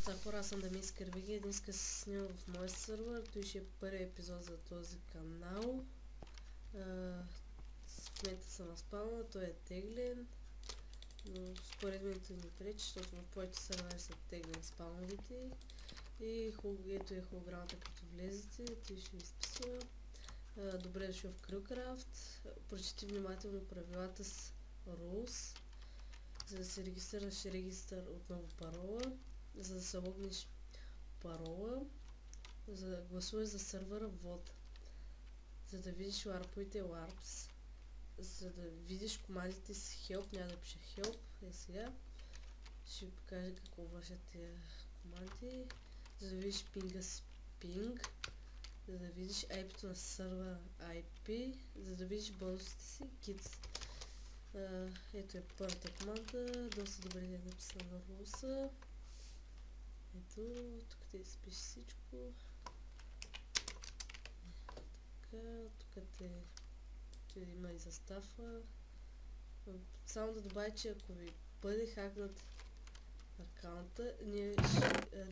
Та хора, аз съм Дамискър ВГ. Днес се снимам в моя сървър. Той ще е първият епизод за този канал. В момента съм на спална, той е теглен. Но според мен той не пречи, защото в повечето сървъри са теглени спалновите. И ето е холограмата, като влезете, той ще ви изписва. Добре дошъл в Крюкрафт. Прочети внимателно правилата с Rules. За да се регистрираш регистър, отново парола. За да се логнеш парола. За да гласуваш за сървъра вод. За да видиш ларповите ларпс. За да видиш командите с help, няма да пише help. Сега ще ви покажа какво вършат тези команди. За да видиш пинга с пинг. За да видиш IP-то на сървъра IP. За да видиш бонусите си kids. Ето е първата команда, доста добре е написана на руса. Ето, тук те изпише всичко. Така, тук те има и застава. Само да добавя, че ако ви бъде хакнат акаунта, ние ще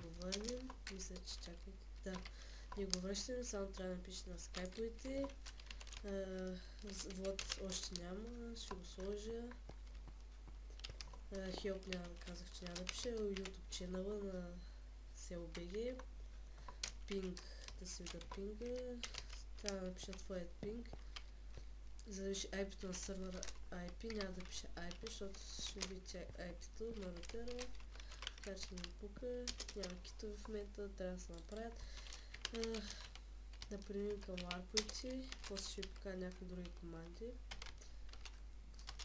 го върнем. Мисля, че чакайте. Да, ние го връщаме, само трябва да напишете на скайповете. Вот още няма, ще го сложа. Help няма да казах, че няма да пише. YouTube ченъла на SEOBG. Пинг, да си видя пинга. Трябва да напиша твоят пинг. За да виж IP-то на сървъра IP, няма да пише IP, защото ще видите IP-то на рутера. Така че не ми пука. Няма китове в момента, трябва да се направят. Да преминем към ларповете, после ще ви покажа някакви други команди,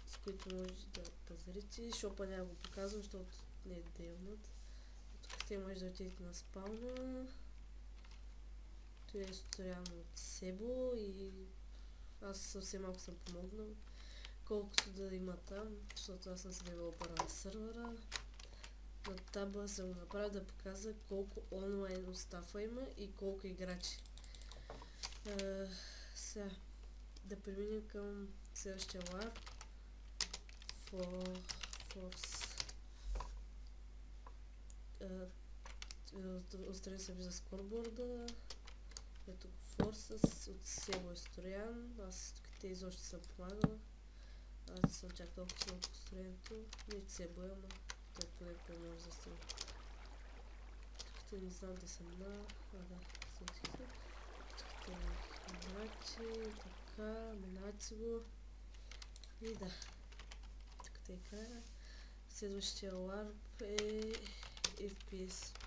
с които може да пазарите. Шопа няма го показвам, защото не е делнат. Тук те може да отидете на спална. Той е стояно от Себо и аз съвсем малко съм помогнал, колкото да има там, защото аз съм си девелопър на сървъра. На таба съм го направил да показва колко онлайн устафа има и колко играчи. Сега да преминем към следващия лап. Force. Отстрани се вижда скорборда. Ето Forces от Себо е строян. Аз тук те изобщо съм помагала. Аз съм чак толкова много построението. Не Себо е, ама той поне може да строи. Тук не знам да съм на... да, сетих се. Миначи, така, миначи го. И да. Тук те е края. Следващия ларп е FPS.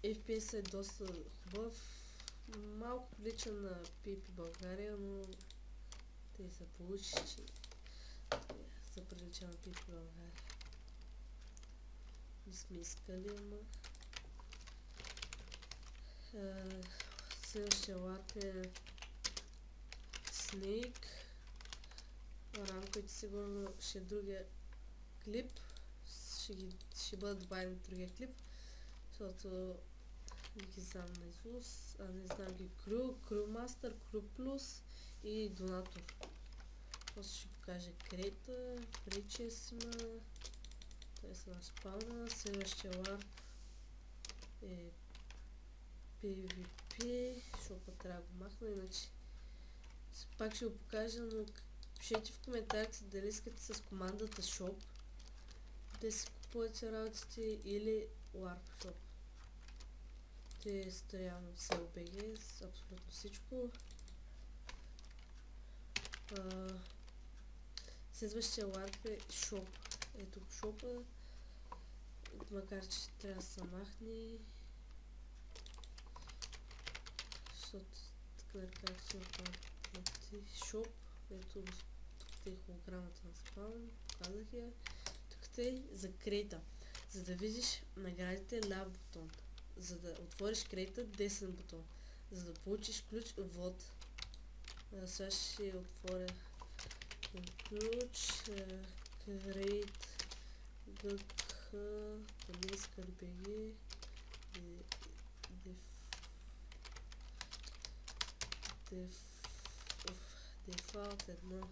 FPS е доста хубав. Малко прилича на PvP България, но те са получи, че са прилича на PvP България. Не сме искали, ама... Следващия ларп е Snake. Рамковете сигурно ще е другия клип. Ще бъдат добавени в другия клип, защото не ги знам на изус. Не знам ги Crewmaster, Crew Plus и Донатор. После ще покажа Крета, Причес има. Той са на спална. Следващия ларп е PvP, защото трябва да го махна, иначе пак ще го покажа, но пишете в коментарите дали искате с командата Shop да си купувате работите или LARP Shop. Те стоят от SEOBG с абсолютно всичко. Следващия LARP е Shop. Ето Shop-а, макар че трябва да се махне. Защото така да кажа, че има шоп, ето тук е холограмата на спаун, показах я. Тук е за крейта, за да видиш наградите ляв бутон, за да отвориш крейта десен бутон, за да получиш ключ вод. Сега ще отворя ключ, крейт, гк, Дамискър БГ, дефалт едно.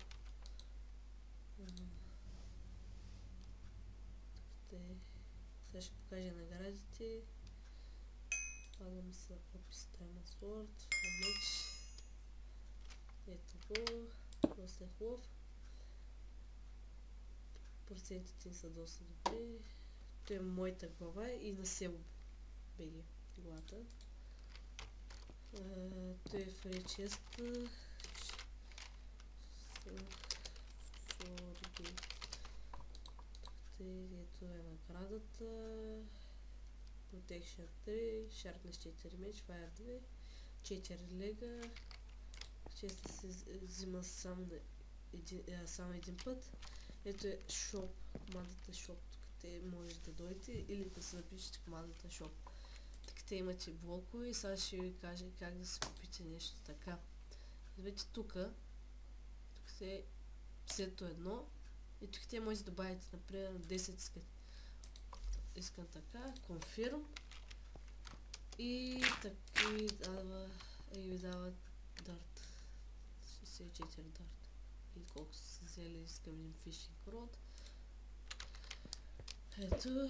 Тук Сега ще покажа наградите. Падаме са опис Diamond Sword, меч. Ето го, доста е хубав. Процентите са доста добри. Това е моята глава и на село БГ главата. Той е фри чест. Ето е наградата. Protection 3, Sharpness 4 меч, Fire 2, 4 лега. Често се взима само един път. Ето е Shop, командата Shop. Тук те може да дойдете или да се напишете командата Shop. Тук те имате блокове и сега ще ви кажа как да си купите нещо така. Видите тук е сето едно и тук те може да добавите, например 10 искам така, confirm и така ви дава дарт, 64 дарт и колко са взели, искам един фишинг род. Ето,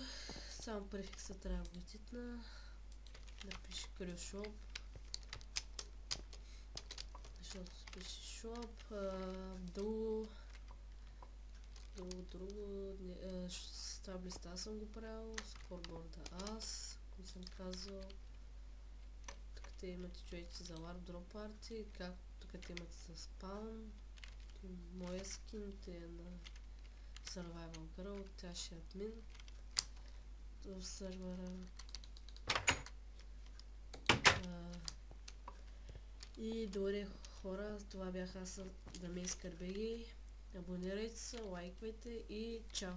само префикса трябва да го титна, напише Crew Shop, защото пише Shop, друго, с таблиста аз съм го правил, скорборда аз, не съм казал. Тук те имате човече за Warp Drop Party, както тук те имате за спаун. Моя скин е на Survival Girl, тя ще е админ в сервера. И добре хора, това бях аз, Дамейскър БГ. Абонирайте се, лайквайте и чао!